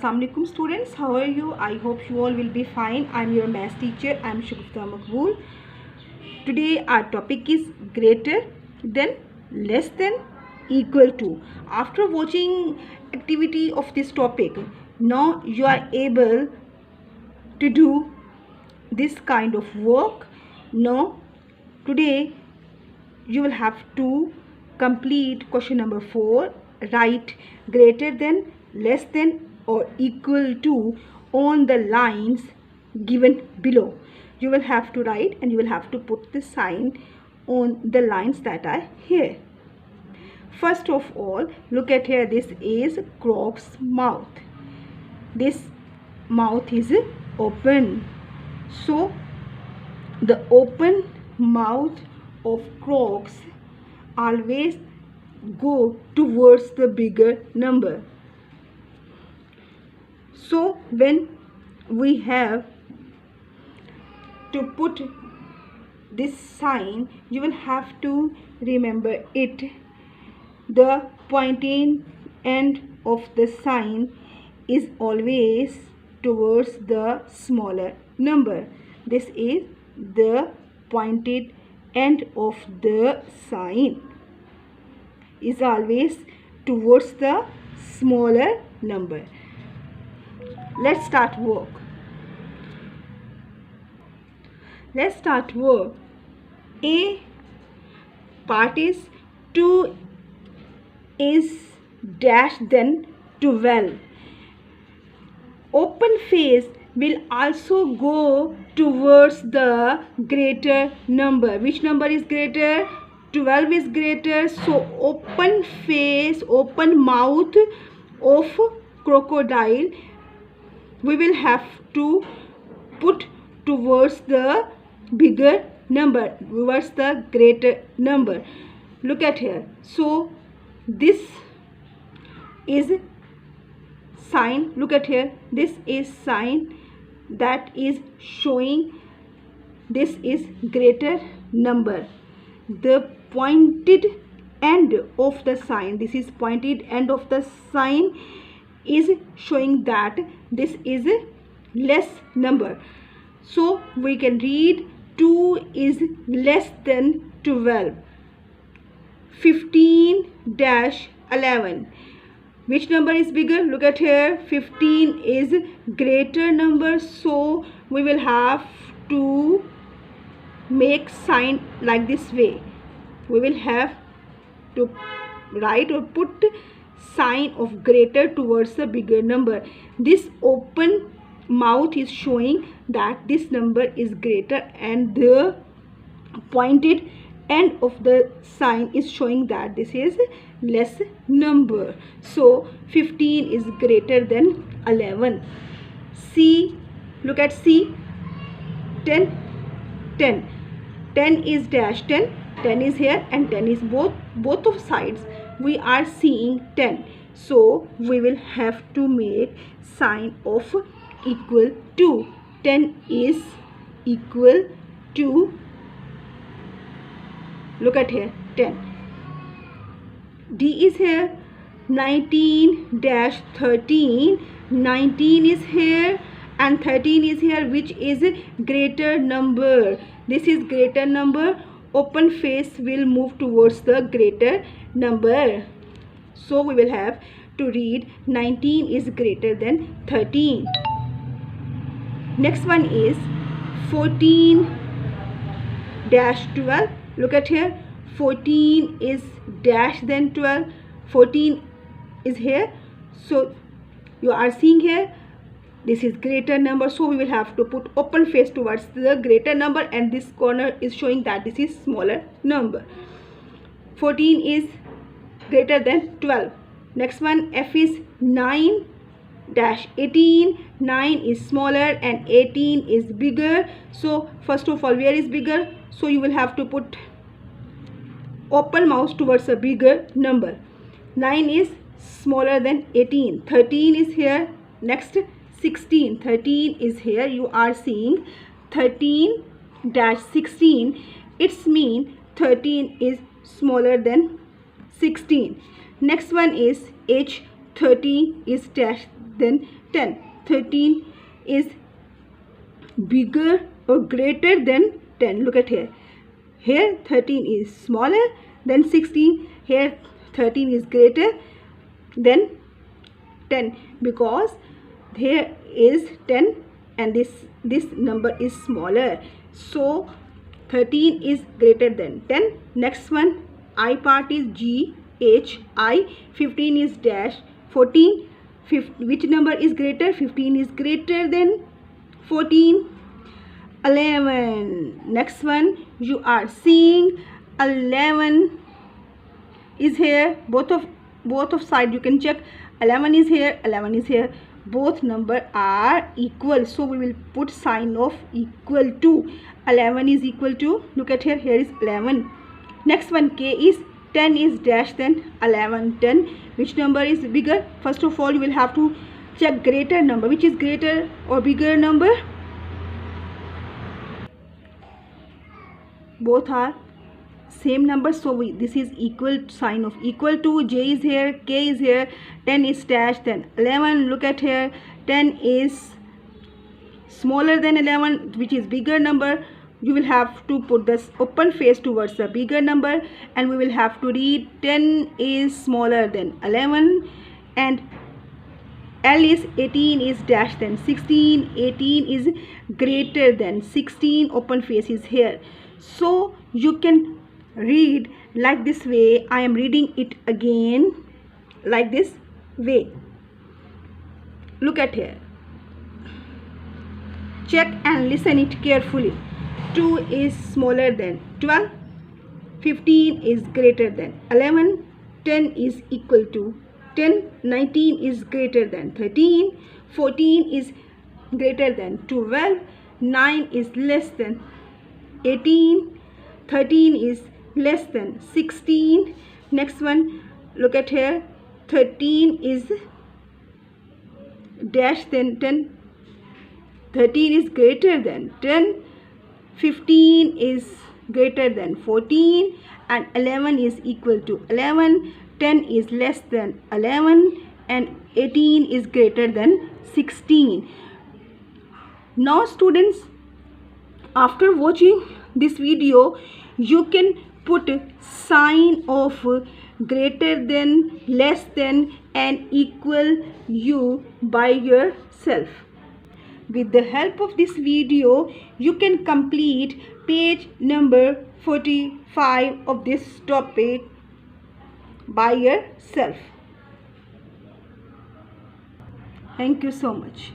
Assalamualaikum students, how are you? I hope you all will be fine. I'm your math teacher. I'm Shagufta Maqbool. Today our topic is greater than, less than, equal to. After watching activity of this topic, now you are able to do this kind of work. Now today you will have to complete question number 4. Write greater than, less than or equal to on the lines given below. You will have to write and you will have to put the sign on the lines that are here. First of all, look at here. This is Croc's mouth. This mouth is open. So the open mouth of Crocs always go towards the bigger number. So when we have to put this sign, you will have to remember it. The pointing end of the sign is always towards the smaller number. This is the pointed end of the sign is always towards the smaller number. Let's start work. A part is 2 is dash then 12. Open face will also go towards the greater number. Which number is greater? 12 is greater. So open face, open mouth of crocodile we will have to put towards the bigger number, towards the greater number. Look at here. So this is sign. Look at here. This is sign that is showing this is greater number. The pointed end of the sign, this is pointed end of the sign, is showing that this is a less number. So we can read 2 is less than 12. 15-11. Which number is bigger? Look at here. 15 is greater number. So we will have to make sign like this way. We will have to write or put sign of greater towards the bigger number. This open mouth is showing that this number is greater and the pointed end of the sign is showing that this is less number. So 15 is greater than 11. C, look at C. 10 is dash 10. 10 is here and 10 is both of sides. We are seeing 10. So we will have to make sign of equal to. 10 is equal to, look at here, 10. D is here. 19-13. 19 is here and 13 is here. Which is greater number? This is greater number. Open face will move towards the greater number. So we will have to read 19 is greater than 13. Next one is 14-12. Look at here. 14 is dash then 12. 14 is here. So you are seeing here this is greater number. So we will have to put open face towards the greater number and this corner is showing that this is smaller number. 14 is greater than 12. Next one, F is 9-18. 9 is smaller and 18 is bigger. So first of all, where is bigger? So you will have to put open mouth towards a bigger number. 9 is smaller than 18. 13 is here. Next, 16. 13 is here. You are seeing 13-16. It's mean 13 is smaller than 16. Next one is H 13 is dash than 10. 13 is bigger or greater than 10. Look at here. Here 13 is smaller than 16. Here 13 is greater than 10 because here is 10 and this number is smaller. So 13 is greater than 10. Next one, I part is G, H, I. 15 is dash. 14. Which number is greater? 15 is greater than 14. 11. Next one, you are seeing 11 is here. Both of side you can check. 11 is here, 11 is here. Both number are equal, so we will put sign of equal to. 11 is equal to, look at here, here is 11. Next one, K is 10 is dash then 11. 10, which number is bigger? First of all, you will have to check greater number. Which is greater or bigger number? Both are same number, so this is equal, sign of equal to. J is here, K is here, 10 is dash then 11. Look at here, 10 is smaller than 11, which is bigger number. You will have to put this open face towards the bigger number, and we will have to read 10 is smaller than 11, and L is 18 is dash then 16. 18 is greater than 16. Open face is here, so you can read like this way. I am reading it again like this way. Look at here, check and listen it carefully. 2 is smaller than 12. 15 is greater than 11. 10 is equal to 10. 19 is greater than 13. 14 is greater than 12. 9 is less than 18. 13 is less than 16. Next one, look at here, 13 is dash then 10. 13 is greater than 10. 15 is greater than 14, and 11 is equal to 11. 10 is less than 11, and 18 is greater than 16. Now students, after watching this video, you can put sign of greater than, less than, and equal you by yourself. With the help of this video, you can complete page number 45 of this topic by yourself. Thank you so much.